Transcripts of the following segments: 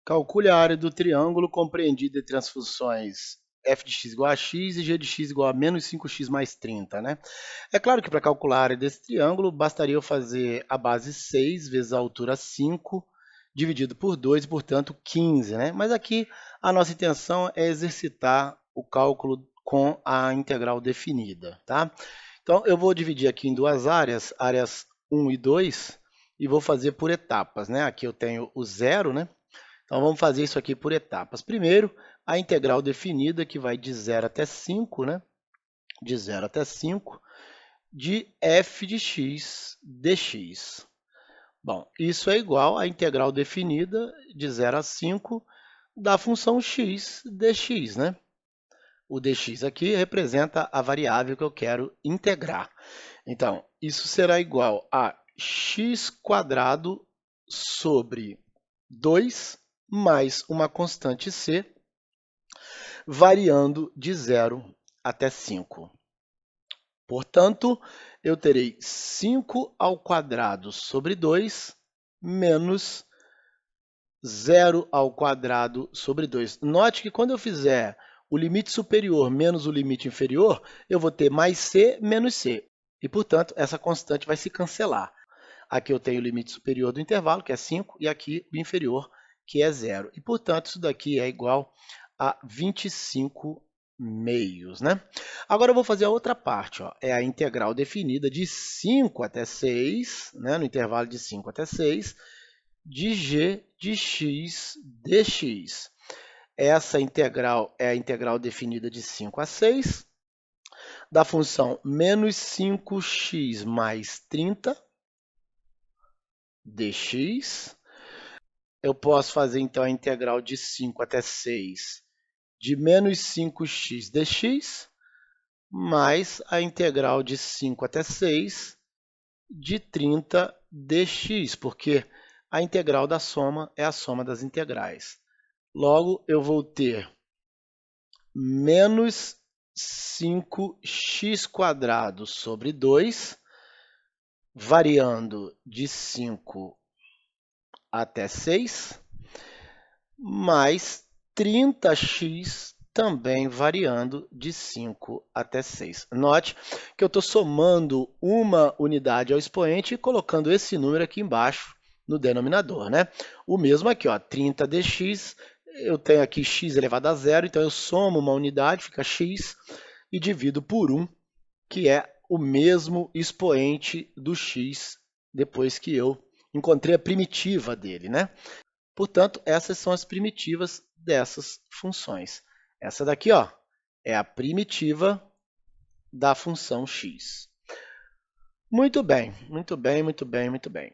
Calcule a área do triângulo compreendida entre as funções f de x igual a x e g de x igual a menos 5x mais 30, né? É claro que para calcular a área desse triângulo, bastaria eu fazer a base 6 vezes a altura 5, dividido por 2, portanto 15, né? Mas aqui a nossa intenção é exercitar o cálculo com a integral definida, tá? Então, eu vou dividir aqui em duas áreas, áreas 1 e 2, e vou fazer por etapas, né? Aqui eu tenho o zero, né? Então, vamos fazer isso aqui por etapas. Primeiro, a integral definida, que vai de 0 até 5, né? De 0 até 5, de f de x dx. Bom, isso é igual à integral definida de 0 a 5 da função x dx, né? O dx aqui representa a variável que eu quero integrar. Então, isso será igual a x² sobre 2 mais uma constante c, variando de 0 até 5. Portanto, eu terei 5² sobre 2 menos 0² sobre 2. Note que quando eu fizer o limite superior menos o limite inferior, eu vou ter mais c menos c. E, portanto, essa constante vai se cancelar. Aqui eu tenho o limite superior do intervalo, que é 5, e aqui o inferior, que é 0. E, portanto, isso daqui é igual a 25 meios, né? Agora eu vou fazer a outra parte, ó. É a integral definida de 5 até 6, né? No intervalo de 5 até 6, de g de x dx. Essa integral é a integral definida de 5 a 6, da função menos 5x mais 30 dx. Eu posso fazer, então, a integral de 5 até 6 de menos 5x dx, mais a integral de 5 até 6 de 30 dx, porque a integral da soma é a soma das integrais. Logo, eu vou ter menos 5x² sobre 2, variando de 5 até 6, mais 30x também variando de 5 até 6. Note que eu estou somando uma unidade ao expoente e colocando esse número aqui embaixo no denominador, né? O mesmo aqui, ó, 30 dx, eu tenho aqui x elevado a zero, então eu somo uma unidade, fica x, e divido por 1, que é o mesmo expoente do x depois que eu encontrei a primitiva dele, né? Portanto, essas são as primitivas dessas funções. Essa daqui, ó, é a primitiva da função x. Muito bem, muito bem, muito bem, muito bem.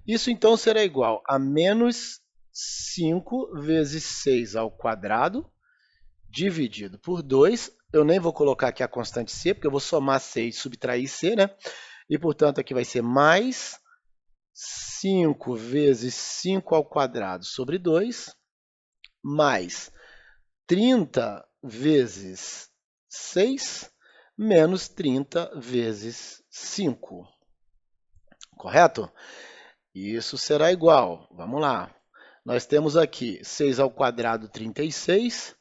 Isso, então, será igual a menos 5 vezes 6² dividido por 2. Eu nem vou colocar aqui a constante c, porque eu vou somar c e subtrair c, né? E, portanto, aqui vai ser mais 5 vezes 5² sobre 2, mais 30 vezes 6, menos 30 vezes 5. Correto? Isso será igual, vamos lá. Nós temos aqui 6² 36,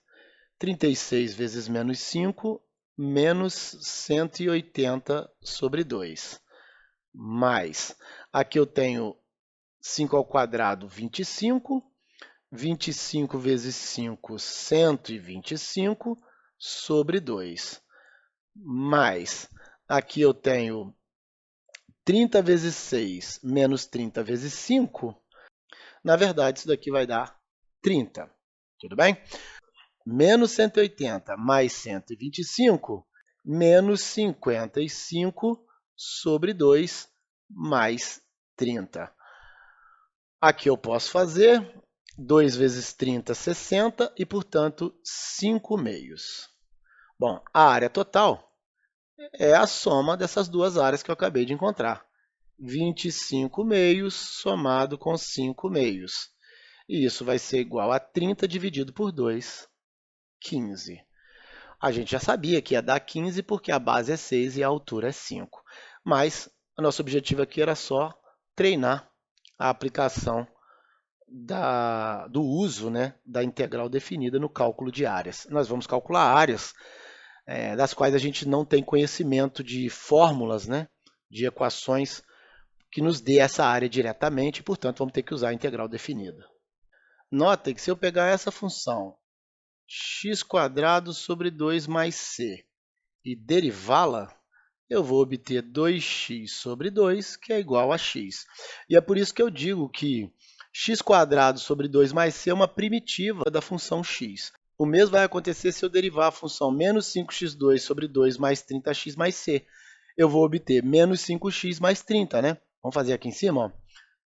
36 vezes menos 5, menos 180 sobre 2. Mais, aqui eu tenho 5² 25, 25 vezes 5, 125 sobre 2. Mais, aqui eu tenho 30 vezes 6 menos 30 vezes 5. Na verdade, isso daqui vai dar 30. Tudo bem? Menos 180 mais 125, menos 55 sobre 2 mais 30. Aqui eu posso fazer 2 vezes 30, 60, e, portanto, 5 meios. Bom, a área total é a soma dessas duas áreas que eu acabei de encontrar. 25 meios somado com 5 meios. E isso vai ser igual a 30 dividido por 2, 15. A gente já sabia que ia dar 15 porque a base é 6 e a altura é 5. Mas o nosso objetivo aqui era só treinar a aplicação do uso, né, da integral definida no cálculo de áreas. Nós vamos calcular áreas das quais a gente não tem conhecimento de fórmulas, né, de equações que nos dê essa área diretamente, e, portanto, vamos ter que usar a integral definida. Notem que se eu pegar essa função x² sobre 2 mais c e derivá-la, eu vou obter 2x sobre 2, que é igual a x. E é por isso que eu digo que x² sobre 2 mais c é uma primitiva da função x. O mesmo vai acontecer se eu derivar a função menos 5x2 sobre 2 mais 30x mais c. Eu vou obter menos 5x mais 30, né? Vamos fazer aqui em cima, ó.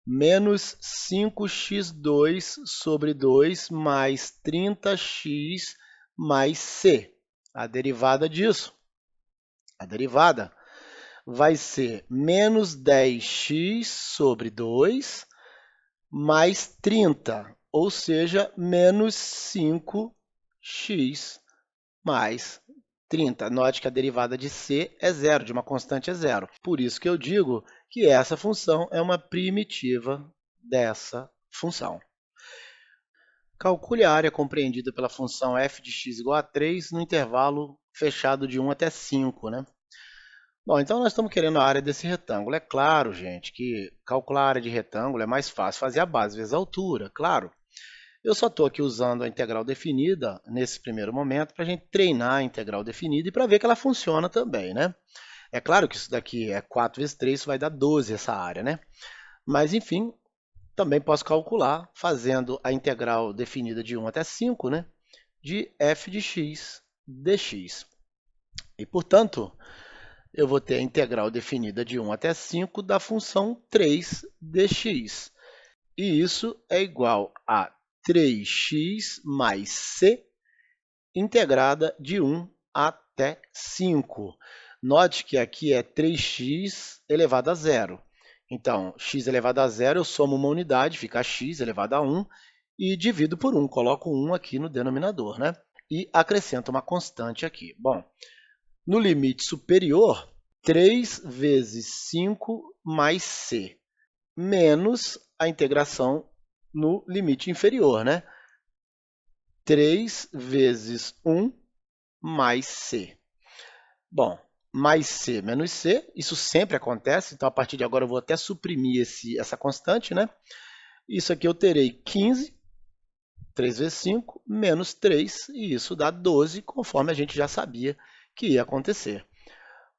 Menos 5x2 sobre 2 mais 30x mais c. A derivada disso, a derivada vai ser menos 10x sobre 2 mais 30, ou seja, menos 5x mais 30. Note que a derivada de c é zero, de uma constante é zero. Por isso que eu digo que essa função é uma primitiva dessa função. Calcule a área compreendida pela função f de x igual a 3 no intervalo fechado de 1 até 5, né? Bom, então nós estamos querendo a área desse retângulo. É claro, gente, que calcular a área de retângulo é mais fácil fazer a base vezes a altura, claro. Eu só estou aqui usando a integral definida nesse primeiro momento para a gente treinar a integral definida e para ver que ela funciona também, né? É claro que isso daqui é 4 vezes 3, isso vai dar 12 essa área, né? Mas, enfim, também posso calcular fazendo a integral definida de 1 até 5, né? De f de x dx. E, portanto, eu vou ter a integral definida de 1 até 5 da função 3 dx. E isso é igual a 3x mais c integrada de 1 até 5. Note que aqui é 3x elevado a zero. Então, x elevado a zero, eu somo uma unidade, fica x elevado a 1, e divido por 1, coloco 1 aqui no denominador, né? E acrescento uma constante aqui. Bom, no limite superior, 3 vezes 5 mais c, menos a integração no limite inferior, né? 3 vezes 1 mais c. Bom, mais c menos c, isso sempre acontece, então a partir de agora eu vou até suprimir essa constante, né? Isso aqui eu terei 15, 3 vezes 5, menos 3, e isso dá 12, conforme a gente já sabia que ia acontecer.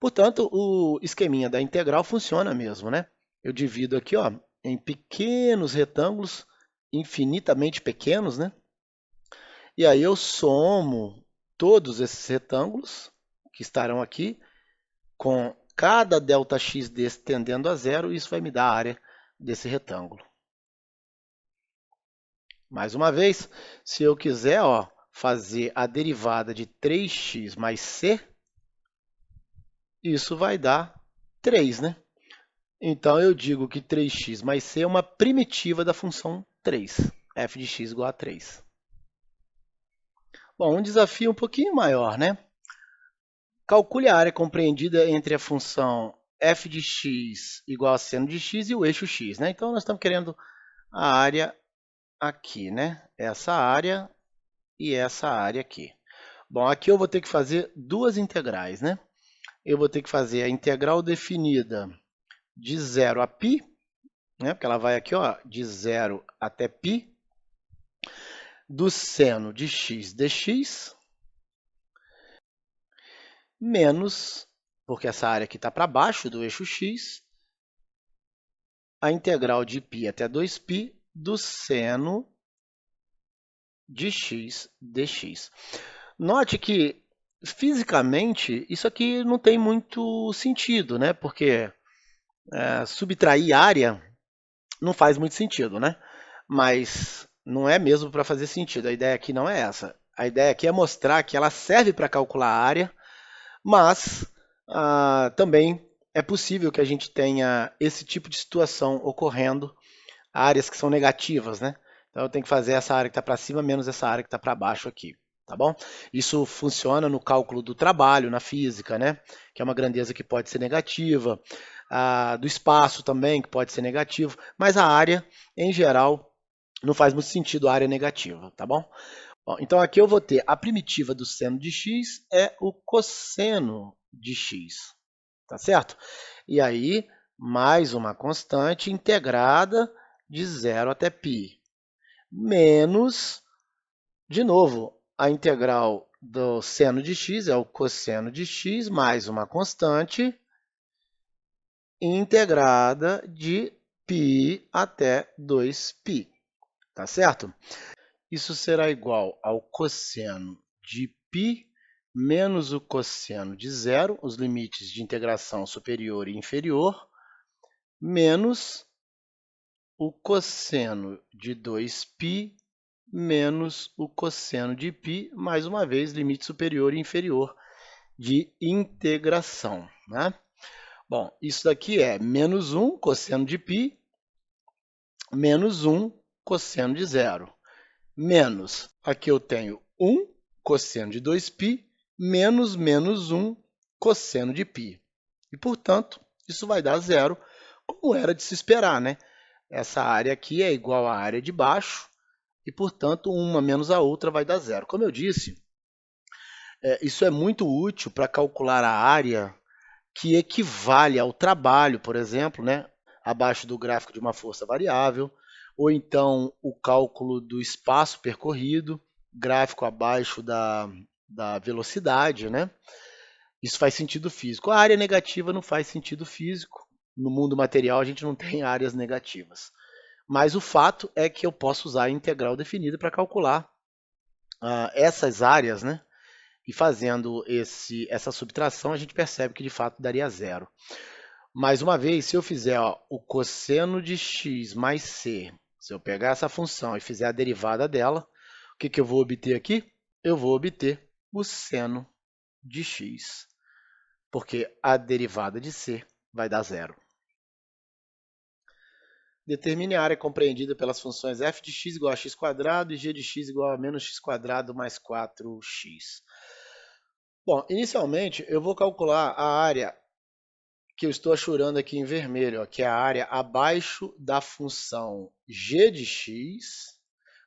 Portanto, o esqueminha da integral funciona mesmo, né? Eu divido aqui, ó, em pequenos retângulos, infinitamente pequenos, né? E aí eu somo todos esses retângulos que estarão aqui, com cada ΔX desse tendendo a zero, e isso vai me dar a área desse retângulo. Mais uma vez, se eu quiser fazer a derivada de 3x mais c, isso vai dar 3, né? Então, eu digo que 3x mais c é uma primitiva da função 3, f de x igual a 3. Bom, um desafio um pouquinho maior, né? Calcule a área compreendida entre a função f de x igual a seno de x e o eixo x, né? Então, nós estamos querendo a área aqui, né? Essa área e essa área aqui. Bom, aqui eu vou ter que fazer duas integrais, né? Eu vou ter que fazer a integral definida de 0 a π, né? Porque ela vai aqui, ó, de 0 até π, do seno de x dx, menos, porque essa área aqui está para baixo do eixo x, a integral de π até 2π do seno de x dx. Note que, fisicamente, isso aqui não tem muito sentido, né? Porque subtrair área não faz muito sentido, né? Mas não é mesmo para fazer sentido. A ideia aqui não é essa. A ideia aqui é mostrar que ela serve para calcular a área, mas também é possível que a gente tenha esse tipo de situação ocorrendo, áreas que são negativas, né? Então, eu tenho que fazer essa área que está para cima menos essa área que está para baixo aqui, tá bom? Isso funciona no cálculo do trabalho, na física, né? Que é uma grandeza que pode ser negativa, do espaço também, que pode ser negativo, mas a área, em geral, não faz muito sentido a área negativa, tá bom? Bom, então aqui eu vou ter a primitiva do seno de x é o cosseno de x, tá certo? E aí, mais uma constante integrada de 0 até π, menos, de novo, a integral do seno de x é o cosseno de x, mais uma constante integrada de π até 2π, tá certo? Isso será igual ao cosseno de π menos o cosseno de zero, os limites de integração superior e inferior, menos o cosseno de 2π menos o cosseno de π, mais uma vez, limite superior e inferior de integração, né? Bom, isso daqui é menos 1 cosseno de π menos 1 cosseno de zero, menos, aqui eu tenho 1 cosseno de 2π menos menos 1 cosseno de π. E, portanto, isso vai dar zero, como era de se esperar, né? Essa área aqui é igual à área de baixo, e, portanto, uma menos a outra vai dar zero. Como eu disse, isso é muito útil para calcular a área que equivale ao trabalho, por exemplo, né? Abaixo do gráfico de uma força variável, ou então o cálculo do espaço percorrido, gráfico abaixo da velocidade, né? Isso faz sentido físico. A área negativa não faz sentido físico. No mundo material, a gente não tem áreas negativas. Mas o fato é que eu posso usar a integral definida para calcular essas áreas, né? E fazendo essa subtração, a gente percebe que de fato daria zero. Mais uma vez, se eu fizer o cosseno de x mais c, se eu pegar essa função e fizer a derivada dela, o que eu vou obter aqui? Eu vou obter o seno de x, porque a derivada de c vai dar zero. Determine a área compreendida pelas funções f de x igual a x² e g de x igual a menos x² mais 4x. Bom, inicialmente eu vou calcular a área que eu estou achurando aqui em vermelho, que é a área abaixo da função g de x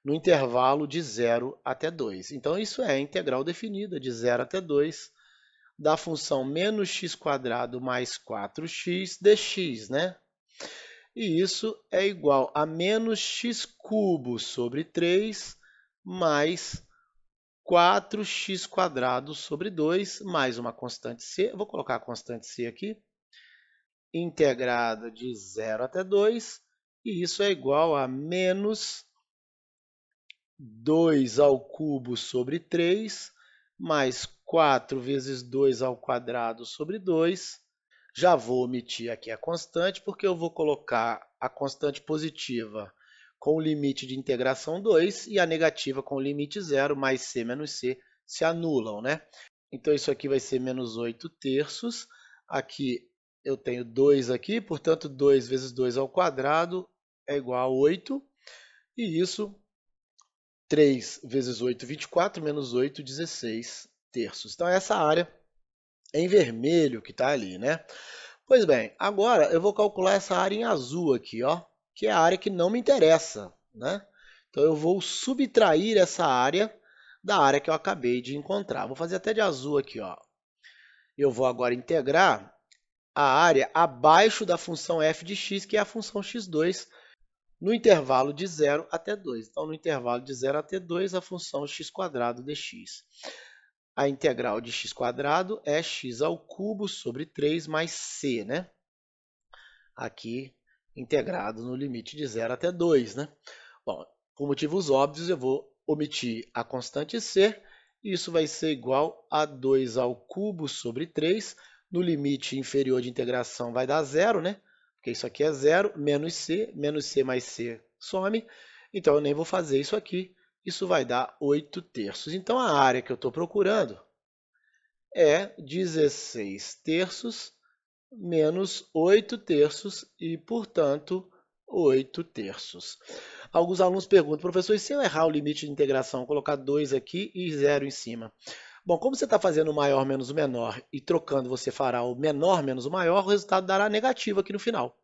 no intervalo de 0 até 2. Então, isso é a integral definida de 0 até 2 da função menos x² mais 4x dx, né? E isso é igual a menos x³ sobre 3 mais 4x² sobre 2 mais uma constante c. Eu vou colocar a constante c aqui, integrada de 0 até 2, e isso é igual a menos 2 ao cubo sobre 3, mais 4 vezes 2 ao quadrado sobre 2. Já vou omitir aqui a constante, porque eu vou colocar a constante positiva com o limite de integração 2 e a negativa com o limite 0, mais c menos c se anulam, né? Então, isso aqui vai ser menos 8 terços. Aqui eu tenho 2 aqui, portanto, 2 vezes 2 ao quadrado é igual a 8. E isso, 3 vezes 8, 24, menos 8, 16 terços. Então, essa área em vermelho que está ali, né? Pois bem, agora eu vou calcular essa área em azul aqui, ó, que é a área que não me interessa, né? Então, eu vou subtrair essa área da área que eu acabei de encontrar. Vou fazer até de azul aqui, ó. Eu vou agora integrar a área abaixo da função f de x, que é a função x2, no intervalo de 0 até 2. Então, no intervalo de 0 até 2, a função x² dx. A integral de x² é x ao cubo sobre 3 mais c, né? Aqui, integrado no limite de 0 até 2, né? Bom, por motivos óbvios, eu vou omitir a constante c, e isso vai ser igual a 2 ao cubo sobre 3. No limite inferior de integração vai dar zero, né? Porque isso aqui é zero, menos c mais c some. Então, eu nem vou fazer isso aqui. Isso vai dar 8 terços. Então, a área que eu estou procurando é 16 terços menos 8 terços e, portanto, 8 terços. Alguns alunos perguntam, professor, e se eu errar o limite de integração, colocar 2 aqui e 0 em cima? Bom, como você está fazendo o maior menos o menor e trocando você fará o menor menos o maior, o resultado dará negativo aqui no final.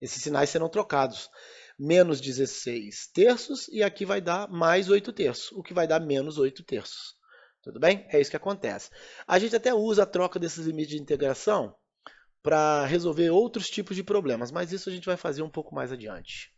Esses sinais serão trocados. menos 16 terços, e aqui vai dar mais 8 terços, o que vai dar menos 8 terços. Tudo bem? É isso que acontece. A gente até usa a troca desses limites de integração para resolver outros tipos de problemas, mas isso a gente vai fazer um pouco mais adiante.